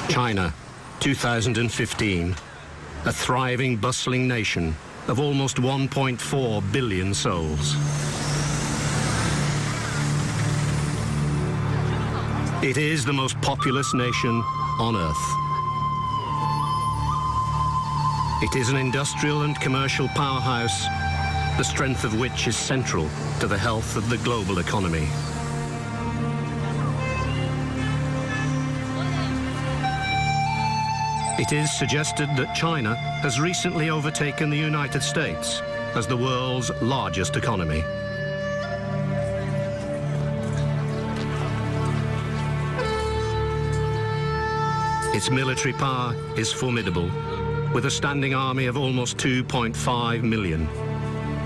China, 2015, a thriving, bustling nation of almost 1.4 billion souls. It is the most populous nation on Earth. It is an industrial and commercial powerhouse, the strength of which is central to the health of the global economy. It is suggested that China has recently overtaken the United States as the world's largest economy. Its military power is formidable, with a standing army of almost 2.5 million,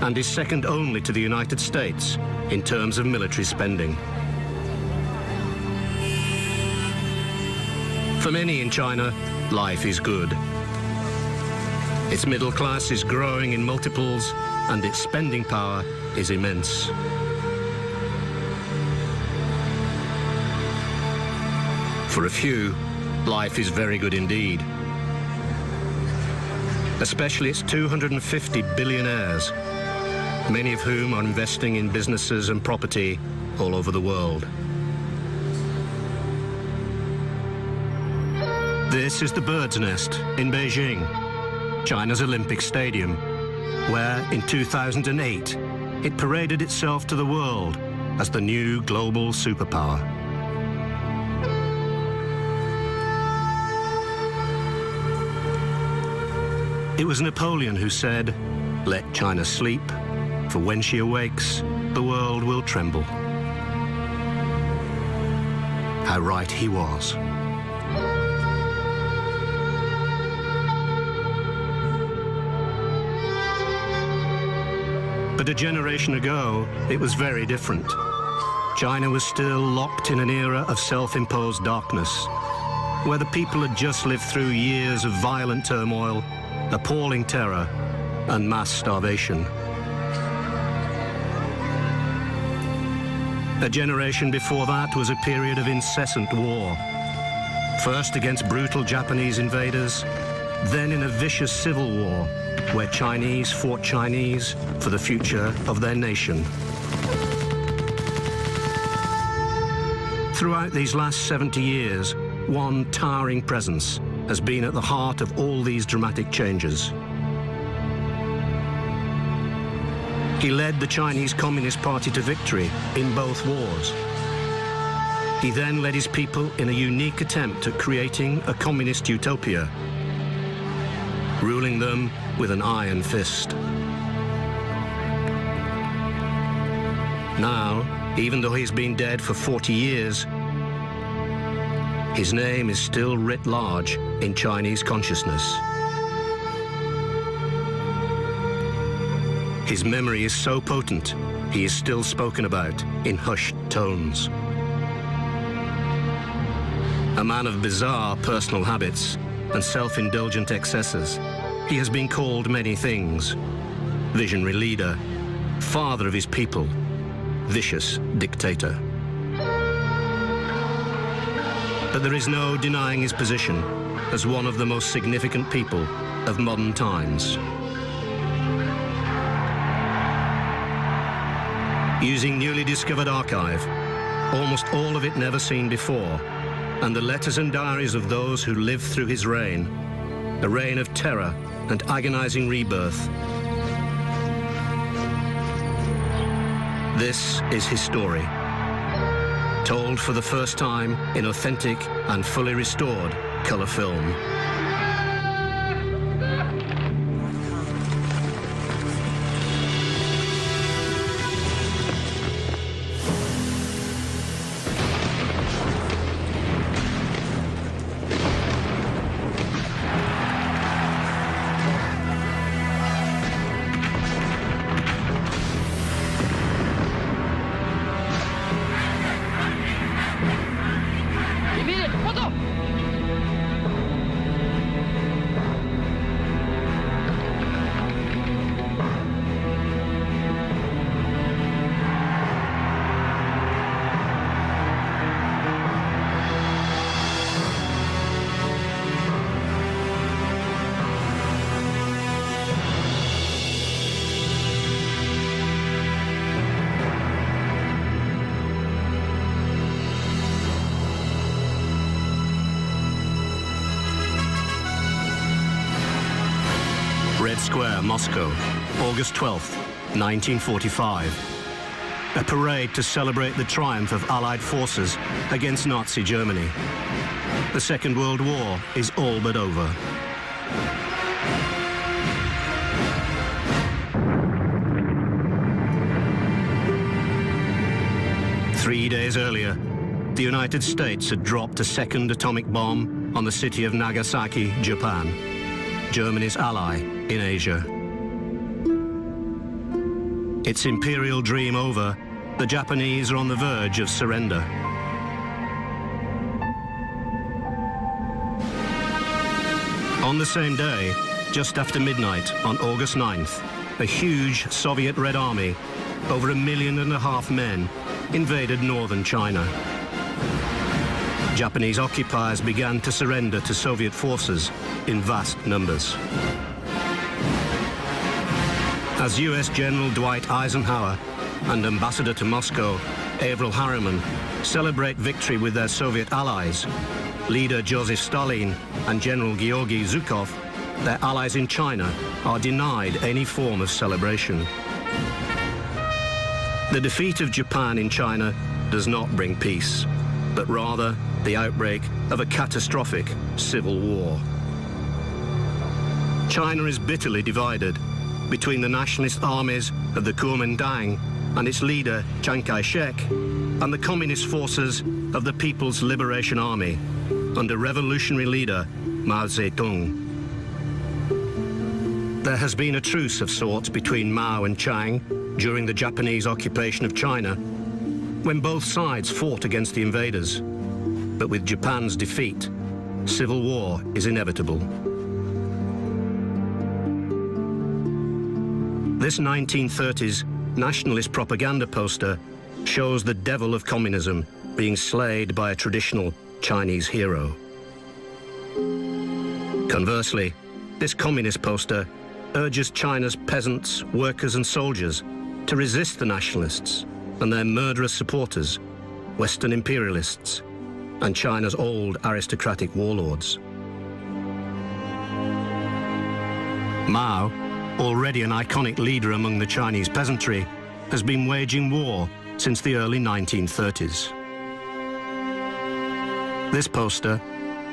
and is second only to the United States in terms of military spending. For many in China, life is good. Its middle class is growing in multiples, and its spending power is immense. For a few, life is very good indeed, especially its 250 billionaires, many of whom are investing in businesses and property all over the world. This is the Bird's Nest in Beijing, China's Olympic Stadium, where in 2008 it paraded itself to the world as the new global superpower. It was Napoleon who said, "Let China sleep, for when she awakes, the world will tremble." How right he was. But a generation ago, it was very different. China was still locked in an era of self-imposed darkness, where the people had just lived through years of violent turmoil, appalling terror, and mass starvation. A generation before that was a period of incessant war, first against brutal Japanese invaders, then in a vicious civil war, where Chinese fought Chinese for the future of their nation. Throughout these last 70 years, one towering presence has been at the heart of all these dramatic changes. He led the Chinese Communist Party to victory in both wars. He then led his people in a unique attempt at creating a communist utopia, ruling them with an iron fist. Now, even though he's been dead for 40 years, his name is still writ large in Chinese consciousness. His memory is so potent, he is still spoken about in hushed tones. A man of bizarre personal habits and self-indulgent excesses, he has been called many things: visionary leader, father of his people, vicious dictator. But there is no denying his position as one of the most significant people of modern times. Using newly discovered archive, almost all of it never seen before, and the letters and diaries of those who lived through his reign, a reign of terror and agonizing rebirth. This is his story, told for the first time in authentic and fully restored color film. Square, Moscow, August 12th, 1945. A parade to celebrate the triumph of Allied forces against Nazi Germany. The Second World War is all but over. Three days earlier, the United States had dropped a second atomic bomb on the city of Nagasaki, Japan, Germany's ally in Asia. Its imperial dream over, the Japanese are on the verge of surrender. On the same day, just after midnight on August 9th, a huge Soviet Red Army, over 1.5 million men, invaded northern China. Japanese occupiers began to surrender to Soviet forces in vast numbers. As US General Dwight Eisenhower and Ambassador to Moscow, Averell Harriman, celebrate victory with their Soviet allies, leader Joseph Stalin and General Georgy Zhukov, their allies in China, are denied any form of celebration. The defeat of Japan in China does not bring peace, but rather the outbreak of a catastrophic civil war. China is bitterly divided between the nationalist armies of the Kuomintang and its leader, Chiang Kai-shek, and the communist forces of the People's Liberation Army under revolutionary leader Mao Zedong. There has been a truce of sorts between Mao and Chiang during the Japanese occupation of China, when both sides fought against the invaders. But with Japan's defeat, civil war is inevitable. This 1930s nationalist propaganda poster shows the devil of communism being slayed by a traditional Chinese hero. Conversely, this communist poster urges China's peasants, workers and soldiers to resist the nationalists and their murderous supporters, Western imperialists, and China's old aristocratic warlords. Mao, already an iconic leader among the Chinese peasantry, has been waging war since the early 1930s. This poster,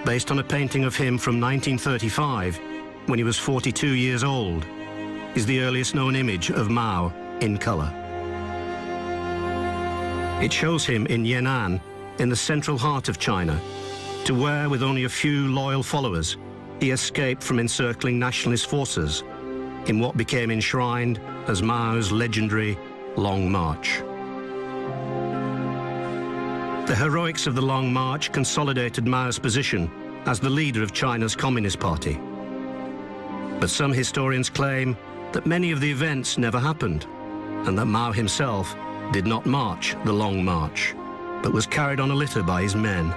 based on a painting of him from 1935, when he was 42 years old, is the earliest known image of Mao in color. It shows him in Yan'an, in the central heart of China, to where, with only a few loyal followers, he escaped from encircling nationalist forces in what became enshrined as Mao's legendary Long March. The heroics of the Long March consolidated Mao's position as the leader of China's Communist Party. But some historians claim that many of the events never happened, and that Mao himself did not march the Long March, but was carried on a litter by his men.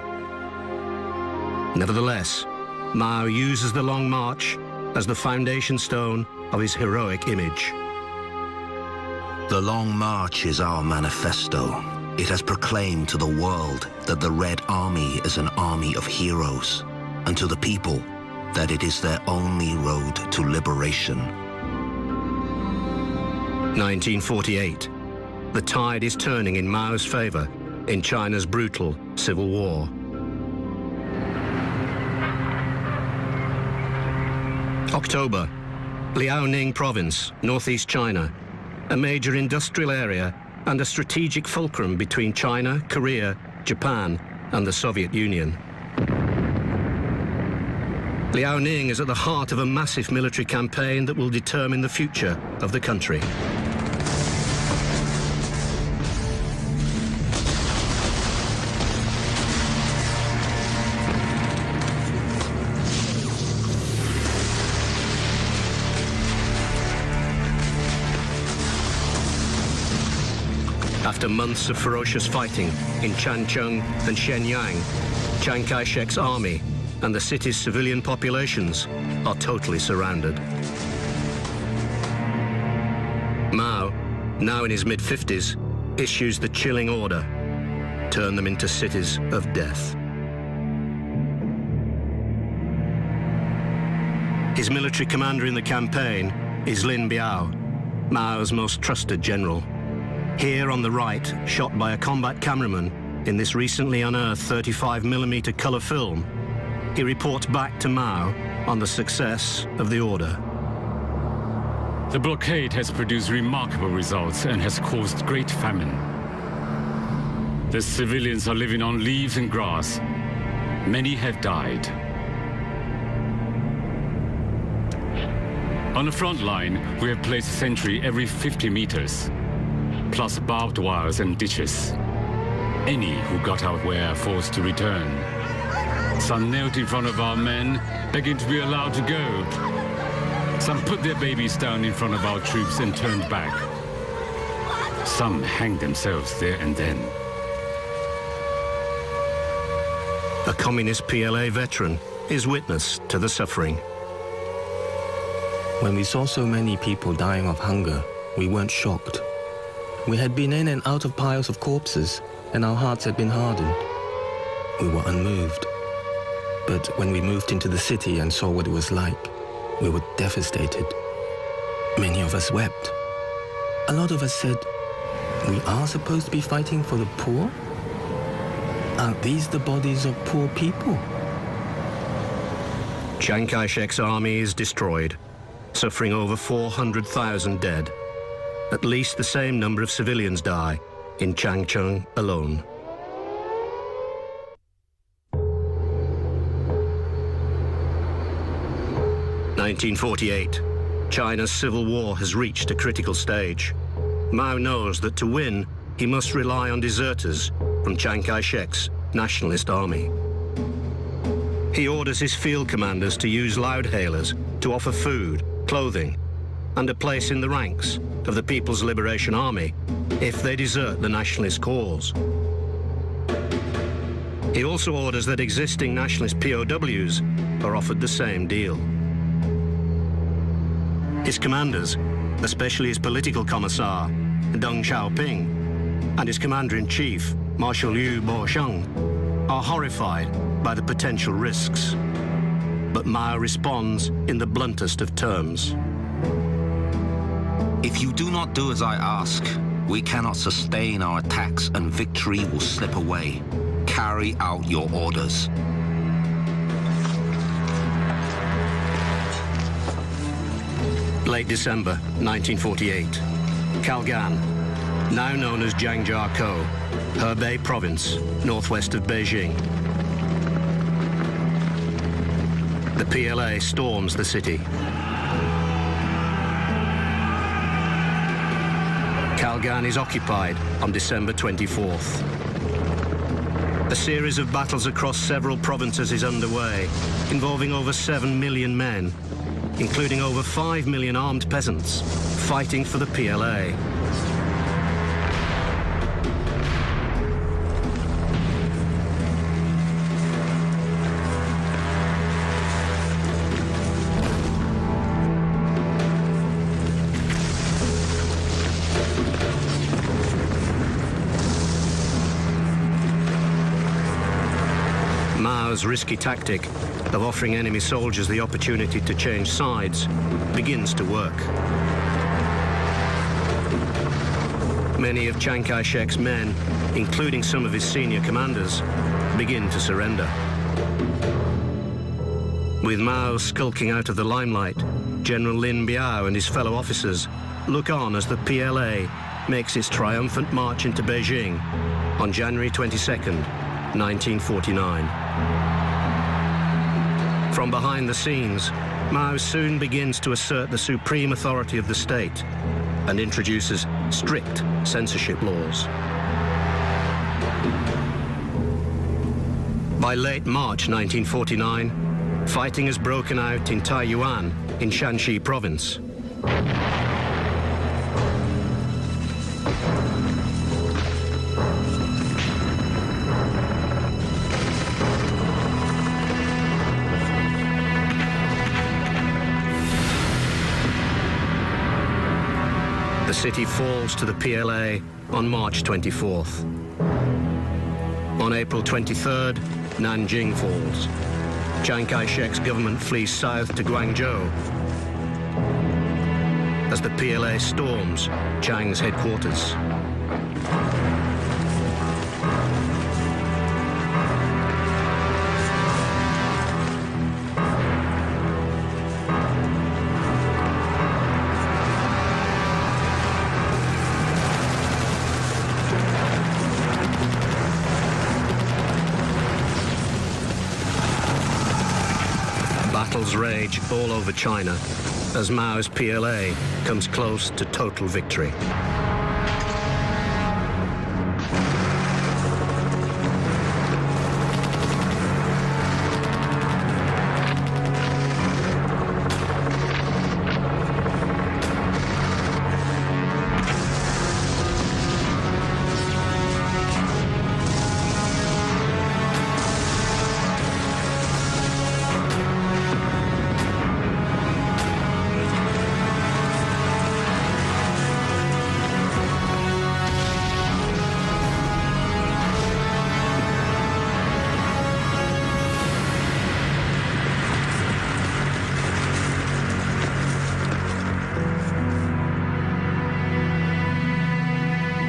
Nevertheless, Mao uses the Long March as the foundation stone of his heroic image. The Long March is our manifesto. It has proclaimed to the world that the Red Army is an army of heroes, and to the people that it is their only road to liberation. 1948. The tide is turning in Mao's favor in China's brutal civil war. October. Liaoning Province, northeast China, a major industrial area and a strategic fulcrum between China, Korea, Japan, and the Soviet Union. Liaoning is at the heart of a massive military campaign that will determine the future of the country. After months of ferocious fighting in Changchun and Shenyang, Chiang Kai-shek's army and the city's civilian populations are totally surrounded. Mao, now in his mid-50s, issues the chilling order: turn them into cities of death. His military commander in the campaign, is Lin Biao, Mao's most trusted general. Here on the right, shot by a combat cameraman in this recently unearthed 35mm colour film, he reports back to Mao on the success of the order. The blockade has produced remarkable results and has caused great famine. The civilians are living on leaves and grass. Many have died. On the front line, we have placed a sentry every 50 meters, plus barbed wires and ditches. Any who got out were forced to return. Some knelt in front of our men, begging to be allowed to go. Some put their babies down in front of our troops and turned back. Some hanged themselves there and then. A communist PLA veteran is witness to the suffering. When we saw so many people dying of hunger, we weren't shocked. We had been in and out of piles of corpses, and our hearts had been hardened. We were unmoved. But when we moved into the city and saw what it was like, we were devastated. Many of us wept. A lot of us said, we are supposed to be fighting for the poor? Aren't these the bodies of poor people? Chiang Kai-shek's army is destroyed, suffering over 400,000 dead. At least the same number of civilians die in Changchun alone. (1948). China's civil war has reached a critical stage. Mao knows that to win, he must rely on deserters from Chiang Kai-shek's nationalist army. He orders his field commanders to use loudhailers to offer food, clothing, and a place in the ranks of the People's Liberation Army if they desert the nationalist cause. He also orders that existing nationalist POWs are offered the same deal. His commanders, especially his political commissar, Deng Xiaoping, and his commander-in-chief, Marshal Liu Bosheng, are horrified by the potential risks. But Mao responds in the bluntest of terms. If you do not do as I ask, we cannot sustain our attacks and victory will slip away. Carry out your orders. Late December 1948. Kalgan, now known as Jiangjiakou, Hebei Province, northwest of Beijing. The PLA storms the city. Kalgan is occupied on December 24th. A series of battles across several provinces is underway, involving over 7 million men, including over 5 million armed peasants, fighting for the PLA. Mao's risky tactic of offering enemy soldiers the opportunity to change sides begins to work. Many of Chiang Kai-shek's men, including some of his senior commanders, begin to surrender. With Mao skulking out of the limelight, General Lin Biao and his fellow officers look on as the PLA makes its triumphant march into Beijing on January 22nd, 1949. From behind the scenes, Mao soon begins to assert the supreme authority of the state and introduces strict censorship laws. By late March 1949, fighting has broken out in Taiyuan in Shanxi province. The city falls to the PLA on March 24th. On April 23rd, Nanjing falls. Chiang Kai-shek's government flees south to Guangzhou. as the PLA storms Chiang's headquarters. Battles rage all over China as Mao's PLA comes close to total victory.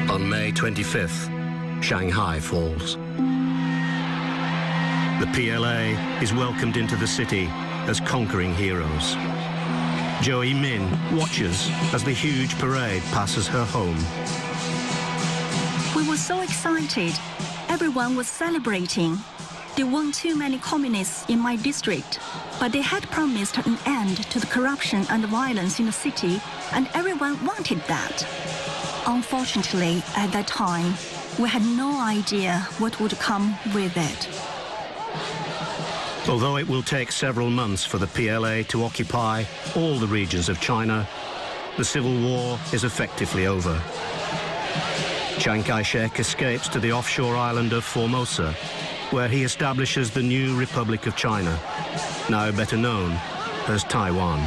On May 25th, Shanghai falls. The PLA is welcomed into the city as conquering heroes. Zhou Yimin watches as the huge parade passes her home. We were so excited. Everyone was celebrating. There weren't too many communists in my district, but they had promised an end to the corruption and violence in the city, and everyone wanted that. Unfortunately, at that time, we had no idea what would come with it. Although it will take several months for the PLA to occupy all the regions of China, the civil war is effectively over. Chiang Kai-shek escapes to the offshore island of Formosa, where he establishes the new Republic of China, now better known as Taiwan.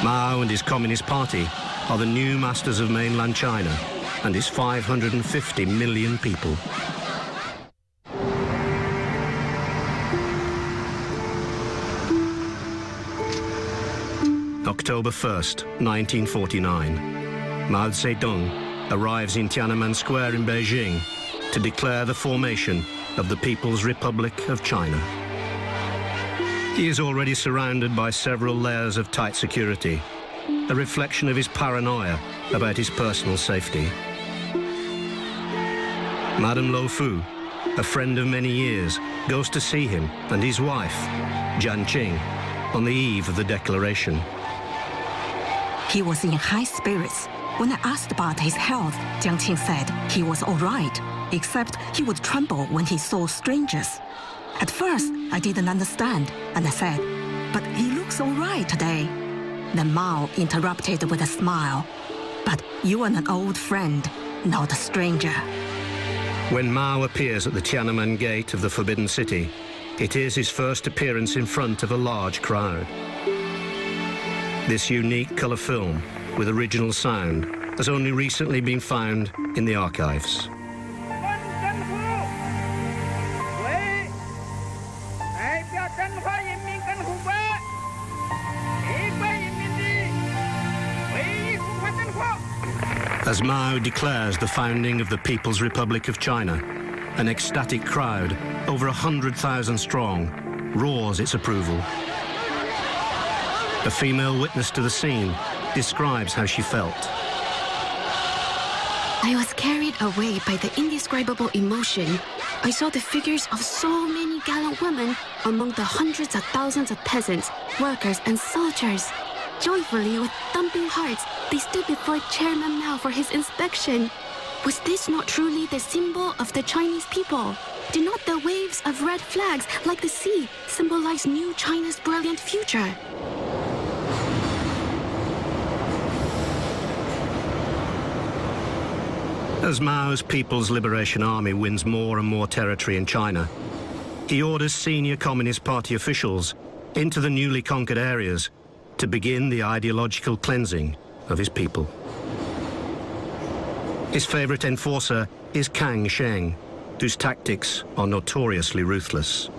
Mao and his Communist Party are the new masters of mainland China and its 550 million people. October 1st, 1949. Mao Zedong arrives in Tiananmen Square in Beijing to declare the formation of the People's Republic of China. He is already surrounded by several layers of tight security, a reflection of his paranoia about his personal safety. Madame Lo Fu, a friend of many years, goes to see him and his wife, Jian Qing, on the eve of the declaration. He was in high spirits. When I asked about his health, Jiang Qing said he was all right, except he would tremble when he saw strangers. At first, I didn't understand, and I said, "But he looks all right today." Then Mao interrupted with a smile. "But you are an old friend, not a stranger." When Mao appears at the Tiananmen Gate of the Forbidden City, it is his first appearance in front of a large crowd. This unique colour film with original sound has only recently been found in the archives. As Mao declares the founding of the People's Republic of China, an ecstatic crowd, over 100,000 strong, roars its approval. A female witness to the scene describes how she felt. I was carried away by the indescribable emotion. I saw the figures of so many gallant women among the hundreds of thousands of peasants, workers, and soldiers. Joyfully, with thumping hearts, they stood before Chairman Mao for his inspection. Was this not truly the symbol of the Chinese people? Did not the waves of red flags, like the sea, symbolize new China's brilliant future? As Mao's People's Liberation Army wins more and more territory in China, he orders senior Communist Party officials into the newly conquered areas to begin the ideological cleansing of his people. His favorite enforcer is Kang Sheng, whose tactics are notoriously ruthless.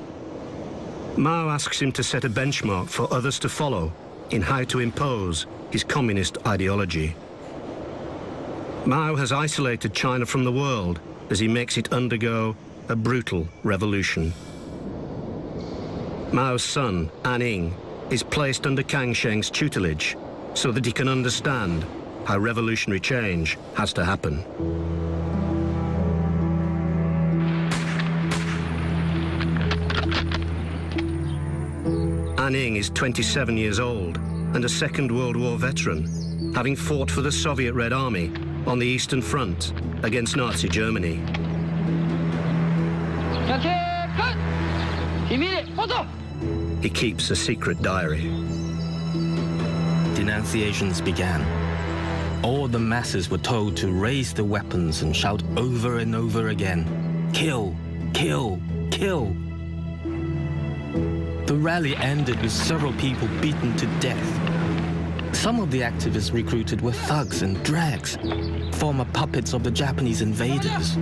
Mao asks him to set a benchmark for others to follow in how to impose his communist ideology. Mao has isolated China from the world as he makes it undergo a brutal revolution. Mao's son, Anning, is placed under Kang Sheng's tutelage so that he can understand how revolutionary change has to happen. Anning is 27 years old and a Second World War veteran, having fought for the Soviet Red Army on the Eastern Front against Nazi Germany. He keeps a secret diary. Denunciations began. All the masses were told to raise their weapons and shout over and over again, "Kill, kill, kill." The rally ended with several people beaten to death. Some of the activists recruited were thugs and drags, former puppets of the Japanese invaders.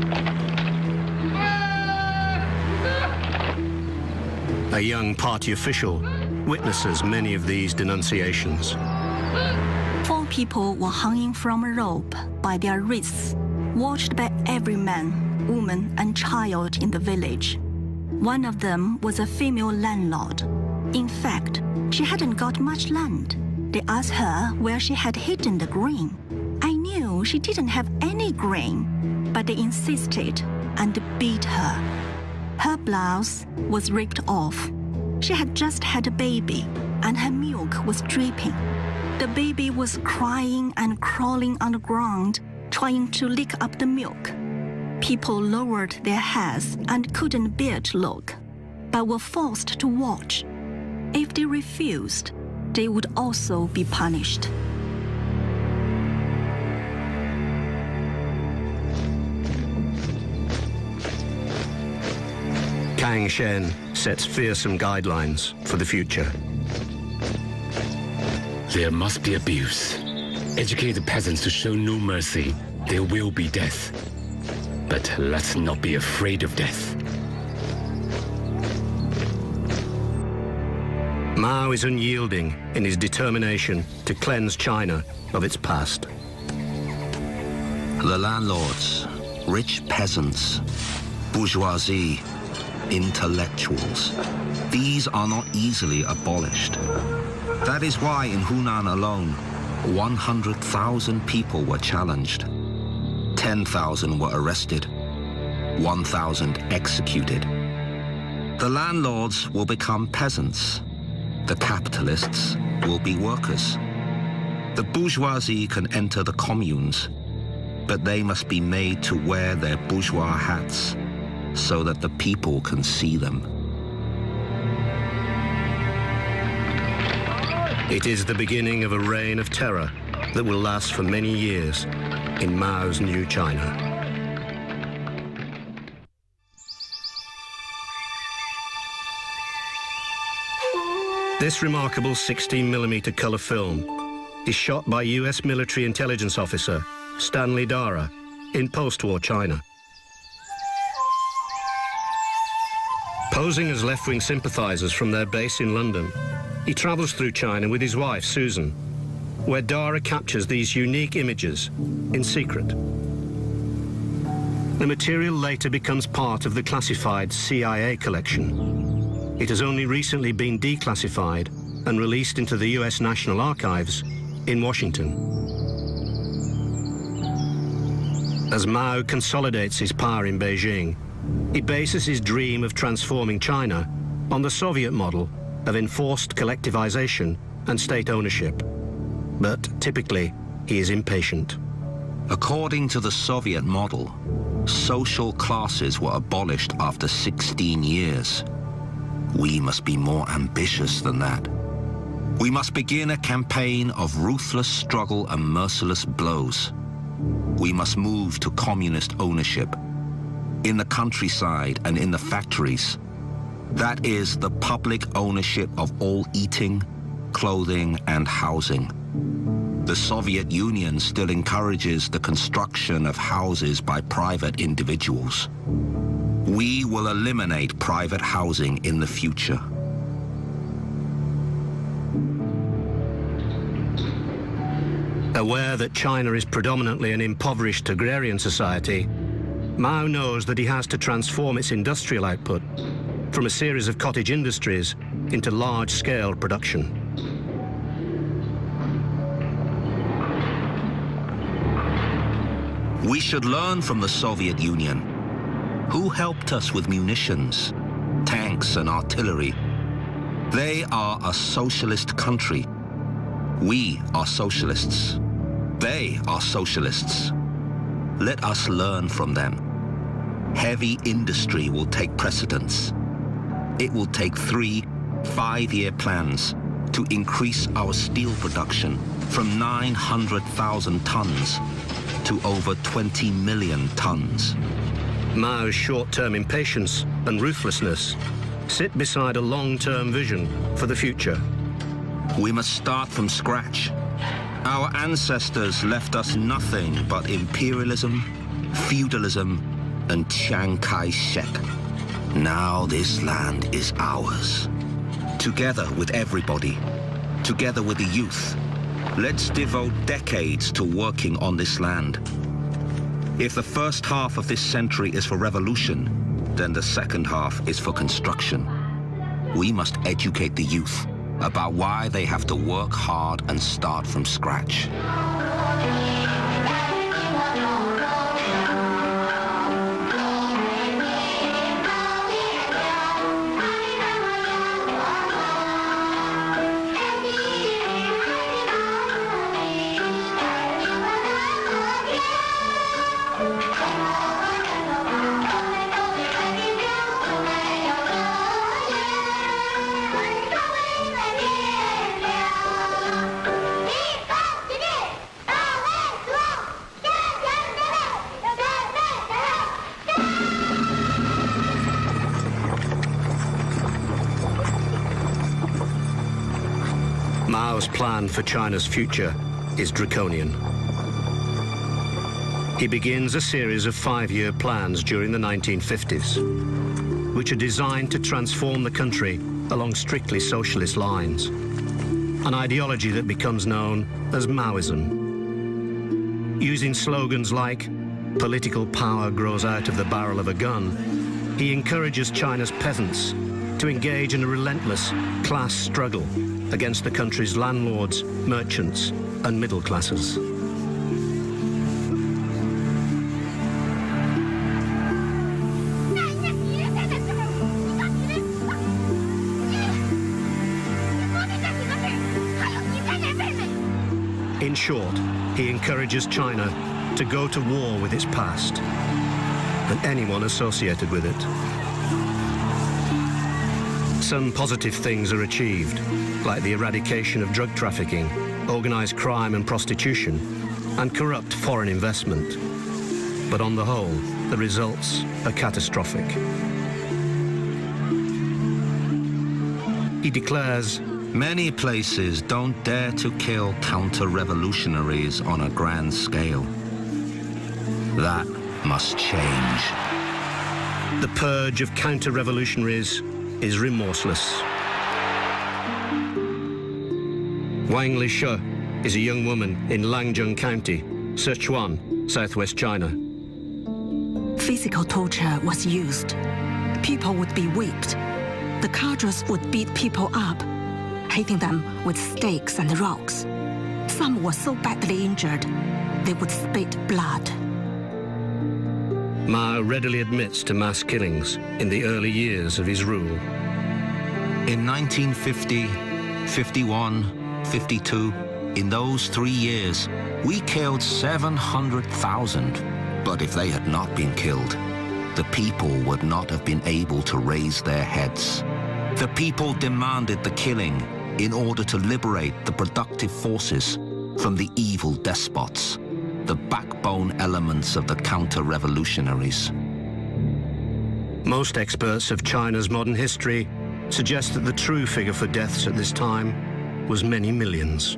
A young party official witnesses many of these denunciations. 4 people were hanging from a rope by their wrists, watched by every man, woman, and child in the village. One of them was a female landlord. In fact, she hadn't got much land. They asked her where she had hidden the grain. I knew she didn't have any grain, but they insisted and beat her. Her blouse was ripped off. She had just had a baby, and her milk was dripping. The baby was crying and crawling on the ground, trying to lick up the milk. People lowered their heads and couldn't bear to look, but were forced to watch. If they refused, they would also be punished. Kang Sheng sets fearsome guidelines for the future. There must be abuse. Educate the peasants to show no mercy. There will be death. But let's not be afraid of death. Mao is unyielding in his determination to cleanse China of its past. The landlords, rich peasants, bourgeoisie, intellectuals, these are not easily abolished. That is why in Hunan alone, 100,000 people were challenged. 10,000 were arrested, 1,000 executed. The landlords will become peasants. The capitalists will be workers. The bourgeoisie can enter the communes, but they must be made to wear their bourgeois hats so that the people can see them. It is the beginning of a reign of terror that will last for many years in Mao's new China. This remarkable 16mm colour film is shot by US military intelligence officer Stanley Dara in post-war China. Posing as left-wing sympathisers from their base in London, he travels through China with his wife, Susan, where Dara captures these unique images in secret. The material later becomes part of the classified CIA collection. It has only recently been declassified and released into the US National Archives in Washington. As Mao consolidates his power in Beijing, he bases his dream of transforming China on the Soviet model of enforced collectivization and state ownership. But typically, he is impatient. According to the Soviet model, social classes were abolished after 16 years. We must be more ambitious than that. We must begin a campaign of ruthless struggle and merciless blows. We must move to communist ownership in the countryside and in the factories. That is the public ownership of all eating, clothing, and housing. The Soviet Union still encourages the construction of houses by private individuals. We will eliminate private housing in the future. Aware that China is predominantly an impoverished agrarian society, Mao knows that he has to transform its industrial output from a series of cottage industries into large-scale production. We should learn from the Soviet Union. Who helped us with munitions, tanks and artillery? They are a socialist country. We are socialists. They are socialists. Let us learn from them. Heavy industry will take precedence. It will take 3 5-year plans to increase our steel production from 900,000 tons to over 20 million tons. Mao's short-term impatience and ruthlessness sit beside a long-term vision for the future. We must start from scratch. Our ancestors left us nothing but imperialism, feudalism, and Chiang Kai-shek. Now this land is ours. Together with everybody, together with the youth, let's devote decades to working on this land. If the first half of this century is for revolution, then the second half is for construction. We must educate the youth about why they have to work hard and start from scratch. Mao's plan for China's future is draconian. He begins a series of 5-year plans during the 1950s, which are designed to transform the country along strictly socialist lines, an ideology that becomes known as Maoism. Using slogans like, "Political power grows out of the barrel of a gun," he encourages China's peasants to engage in a relentless class struggle against the country's landlords, merchants, and middle classes. In short, he encourages China to go to war with its past and anyone associated with it. Some positive things are achieved, like the eradication of drug trafficking, organized crime and prostitution, and corrupt foreign investment. But on the whole, the results are catastrophic. He declares, "Many places don't dare to kill counter-revolutionaries on a grand scale. That must change." the purge of counter-revolutionaries is remorseless. Wang Lishe is a young woman in Langjung County, Sichuan, southwest China. Physical torture was used. People would be whipped. The cadres would beat people up, hitting them with sticks and rocks. Some were so badly injured, they would spit blood. Mao readily admits to mass killings in the early years of his rule. In 1950, 51, 52, in those 3 years, we killed 700,000. But if they had not been killed, the people would not have been able to raise their heads. The people demanded the killing in order to liberate the productive forces from the evil despots, the backbone elements of the counter-revolutionaries. Most experts of China's modern history suggest that the true figure for deaths at this time was many millions.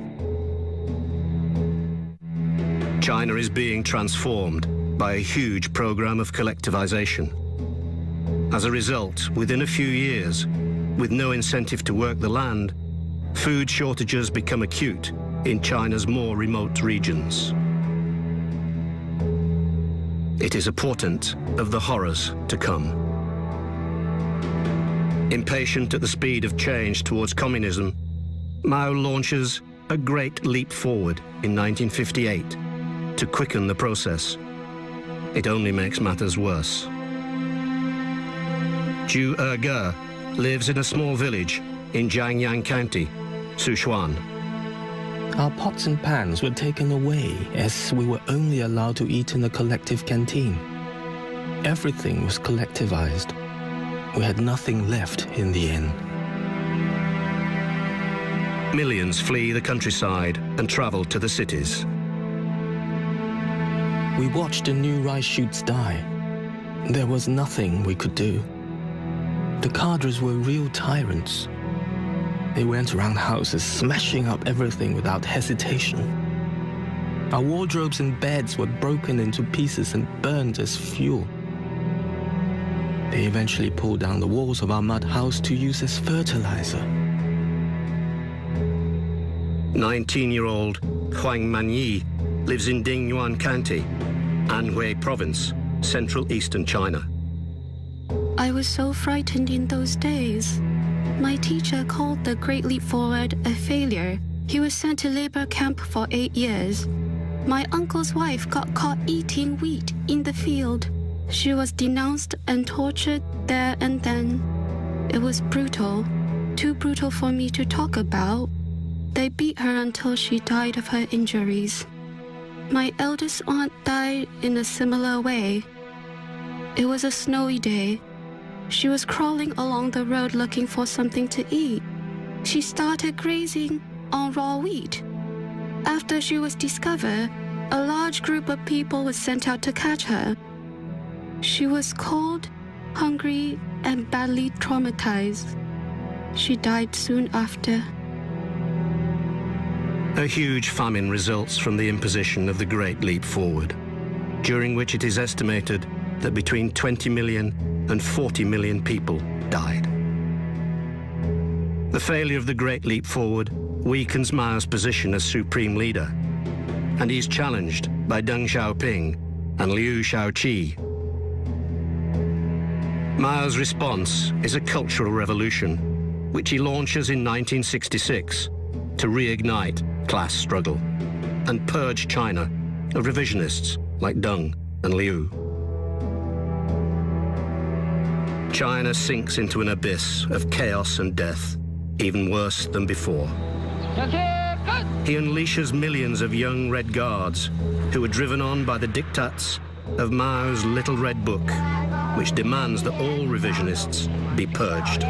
China is being transformed by a huge program of collectivization. As a result, within a few years, with no incentive to work the land, food shortages become acute in China's more remote regions. It is a portent of the horrors to come. Impatient at the speed of change towards communism, Mao launches a great leap forward in 1958 to quicken the process. It only makes matters worse. Zhu Erge lives in a small village in Jiangyang County, Sichuan. Our pots and pans were taken away as we were only allowed to eat in a collective canteen. Everything was collectivized. We had nothing left in the end. Millions flee the countryside and travel to the cities. We watched the new rice shoots die. There was nothing we could do. The cadres were real tyrants. They went around houses smashing up everything without hesitation. Our wardrobes and beds were broken into pieces and burned as fuel. They eventually pulled down the walls of our mud house to use as fertilizer. 19-year-old Huang Manyi lives in Dingyuan County, Anhui Province, central eastern China. I was so frightened in those days. My teacher called the Great Leap Forward a failure. He was sent to labor camp for 8 years. My uncle's wife got caught eating wheat in the field. She was denounced and tortured there and then. It was brutal, too brutal for me to talk about. They beat her until she died of her injuries. My eldest aunt died in a similar way. It was a snowy day. She was crawling along the road looking for something to eat. She started grazing on raw wheat. After she was discovered, a large group of people was sent out to catch her. She was cold, hungry, and badly traumatized. She died soon after. A huge famine results from the imposition of the Great Leap Forward, during which it is estimated that between 20 million and 40 million people died. The failure of the Great Leap Forward weakens Mao's position as supreme leader, and he is challenged by Deng Xiaoping and Liu Shaoqi. Mao's response is a cultural revolution, which he launches in 1966 to reignite class struggle and purge China of revisionists like Deng and Liu. China sinks into an abyss of chaos and death, even worse than before. He unleashes millions of young Red Guards who are driven on by the diktats of Mao's Little Red Book, which demands that all revisionists be purged.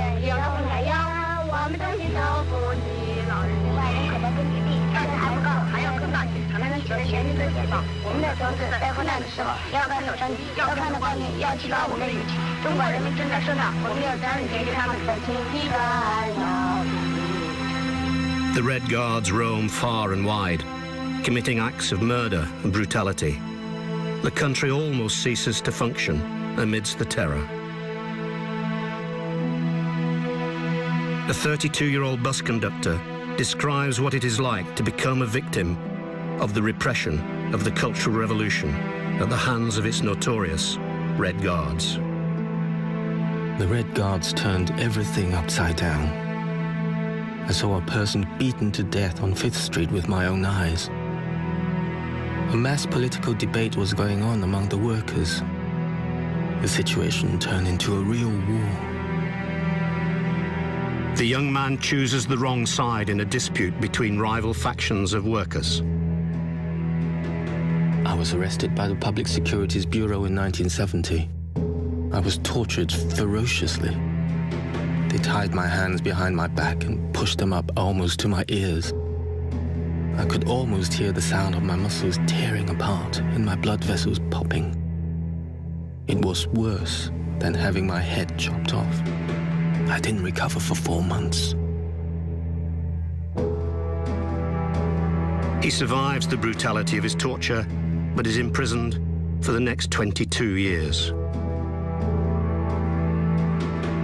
The Red Guards roam far and wide, committing acts of murder and brutality. The country almost ceases to function amidst the terror. A 32-year-old bus conductor describes what it is like to become a victim of the repression of the Cultural Revolution at the hands of its notorious Red Guards. The Red Guards turned everything upside down. I saw a person beaten to death on 5th Street with my own eyes. A mass political debate was going on among the workers. The situation turned into a real war. The young man chooses the wrong side in a dispute between rival factions of workers. I was arrested by the Public Securities Bureau in 1970. I was tortured ferociously. They tied my hands behind my back and pushed them up almost to my ears. I could almost hear the sound of my muscles tearing apart and my blood vessels popping. It was worse than having my head chopped off. I didn't recover for 4 months. He survives the brutality of his torture, but is imprisoned for the next 22 years.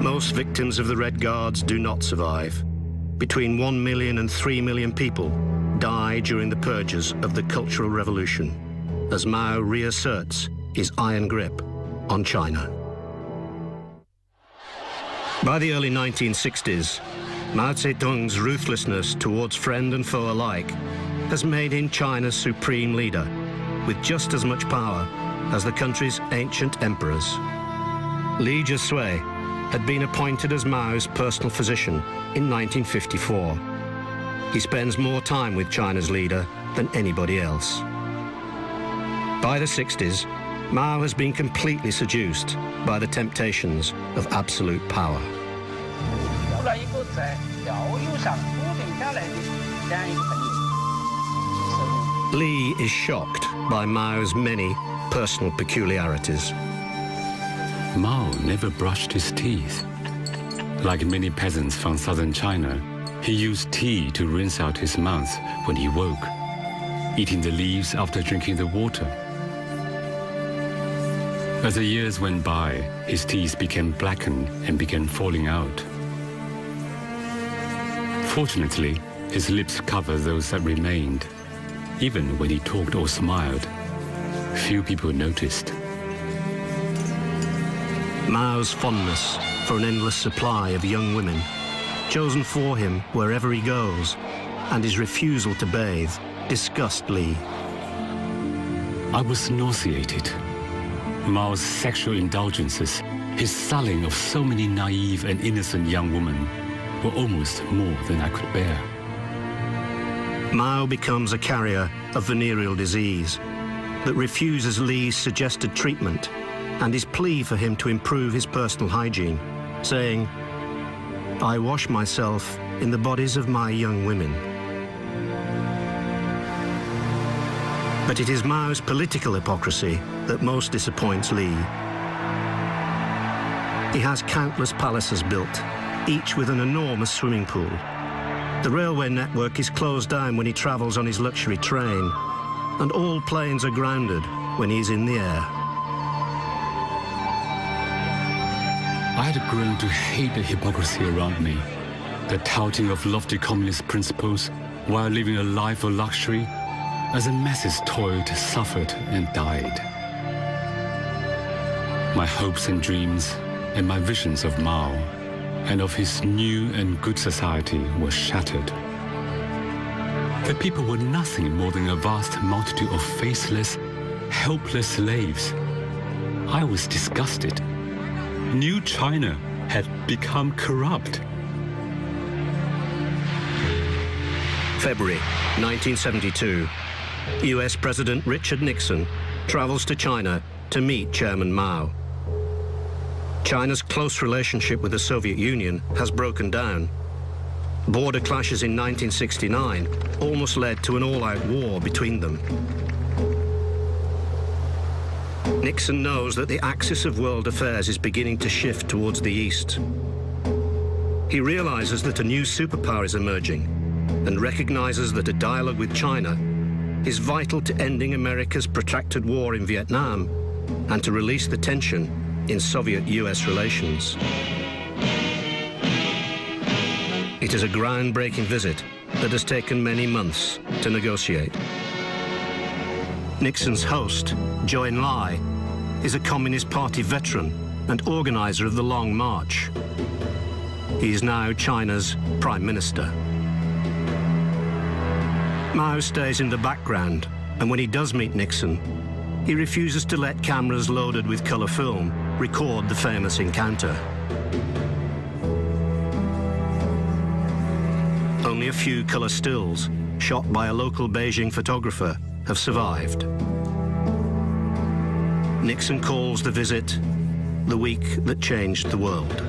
Most victims of the Red Guards do not survive. Between 1 million and 3 million people die high during the purges of the Cultural Revolution, as Mao reasserts his iron grip on China. By the early 1960s, Mao Zedong's ruthlessness towards friend and foe alike has made him China's supreme leader, with just as much power as the country's ancient emperors. Li Zhisui had been appointed as Mao's personal physician in 1954. He spends more time with China's leader than anybody else. By the 60s, Mao has been completely seduced by the temptations of absolute power. Li is shocked by Mao's many personal peculiarities. Mao never brushed his teeth. Like many peasants from southern China, he used tea to rinse out his mouth when he woke, eating the leaves after drinking the water. As the years went by, his teeth became blackened and began falling out. Fortunately, his lips covered those that remained. Even when he talked or smiled, few people noticed. Mao's fondness for an endless supply of young women, chosen for him wherever he goes, and his refusal to bathe disgust Li. I was nauseated. Mao's sexual indulgences, his sullying of so many naive and innocent young women, were almost more than I could bear. Mao becomes a carrier of venereal disease that refuses Li's suggested treatment and his plea for him to improve his personal hygiene, saying, "I wash myself in the bodies of my young women." But it is Mao's political hypocrisy that most disappoints Li. He has countless palaces built, each with an enormous swimming pool. The railway network is closed down when he travels on his luxury train, and all planes are grounded when he's in the air. I had grown to hate the hypocrisy around me, the touting of lofty communist principles while living a life of luxury, as the masses toiled, suffered, and died. My hopes and dreams and my visions of Mao and of his new and good society were shattered. The people were nothing more than a vast multitude of faceless, helpless slaves. I was disgusted. New China had become corrupt. February 1972, US President Richard Nixon travels to China to meet Chairman Mao. China's close relationship with the Soviet Union has broken down. Border clashes in 1969 almost led to an all-out war between them. Nixon knows that the axis of world affairs is beginning to shift towards the east. He realizes that a new superpower is emerging and recognizes that a dialogue with China is vital to ending America's protracted war in Vietnam and to release the tension in Soviet-US relations. It is a groundbreaking visit that has taken many months to negotiate. Nixon's host, Zhou Enlai, is a Communist Party veteran and organizer of the Long March. He is now China's Prime Minister. Mao stays in the background, and when he does meet Nixon, he refuses to let cameras loaded with color film record the famous encounter. Only a few color stills, shot by a local Beijing photographer, have survived. Nixon calls the visit the week that changed the world.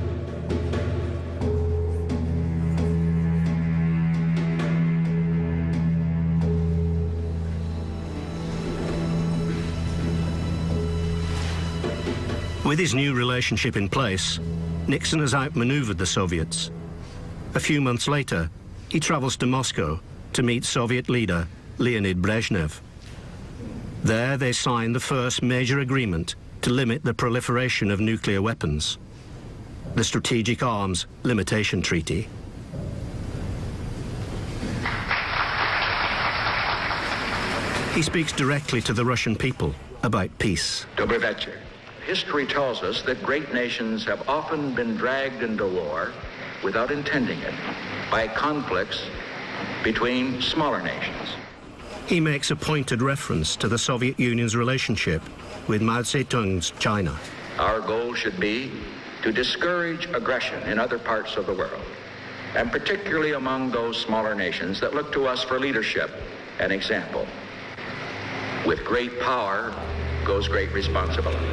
With his new relationship in place, Nixon has outmaneuvered the Soviets. A few months later, he travels to Moscow to meet Soviet leader Leonid Brezhnev. There they sign the first major agreement to limit the proliferation of nuclear weapons, the Strategic Arms Limitation Treaty. He speaks directly to the Russian people about peace. Dobry вечер. History tells us that great nations have often been dragged into war without intending it by conflicts between smaller nations. He makes a pointed reference to the Soviet Union's relationship with Mao Zedong's China. Our goal should be to discourage aggression in other parts of the world, and particularly among those smaller nations that look to us for leadership and example. With great power goes great responsibility.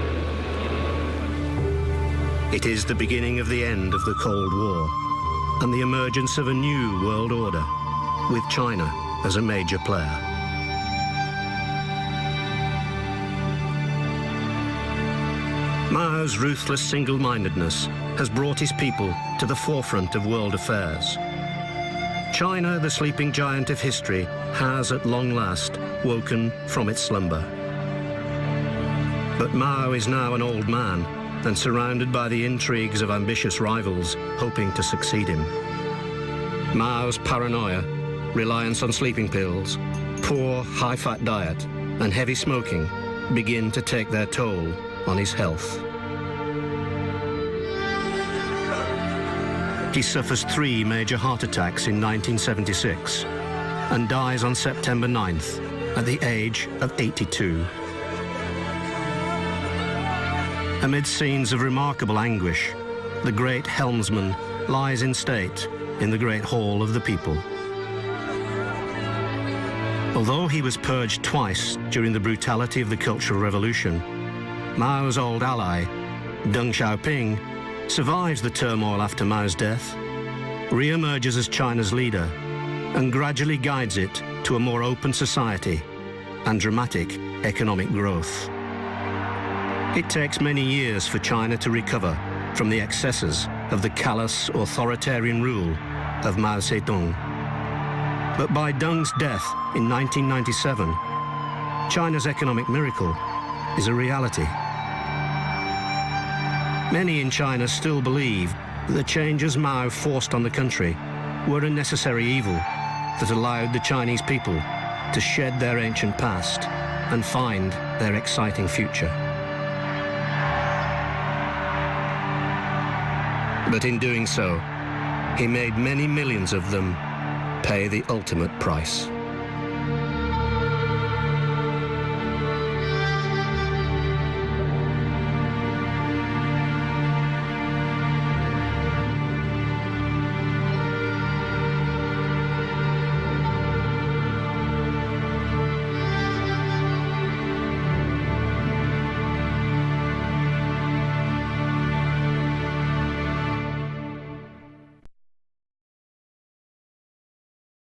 It is the beginning of the end of the Cold War and the emergence of a new world order, with China as a major player. Mao's ruthless single-mindedness has brought his people to the forefront of world affairs. China, the sleeping giant of history, has at long last woken from its slumber. But Mao is now an old man and surrounded by the intrigues of ambitious rivals hoping to succeed him. Mao's paranoia, reliance on sleeping pills, poor high-fat diet and heavy smoking begin to take their toll on his health. He suffers 3 major heart attacks in 1976 and dies on September 9th at the age of 82. Amid scenes of remarkable anguish, the great helmsman lies in state in the Great Hall of the People. Although he was purged twice during the brutality of the Cultural Revolution, Mao's old ally, Deng Xiaoping, survives the turmoil after Mao's death, re-emerges as China's leader, and gradually guides it to a more open society and dramatic economic growth. It takes many years for China to recover from the excesses of the callous, authoritarian rule of Mao Zedong. But by Deng's death in 1997, China's economic miracle is a reality. Many in China still believe that the changes Mao forced on the country were a necessary evil that allowed the Chinese people to shed their ancient past and find their exciting future. But in doing so, he made many millions of them pay the ultimate price.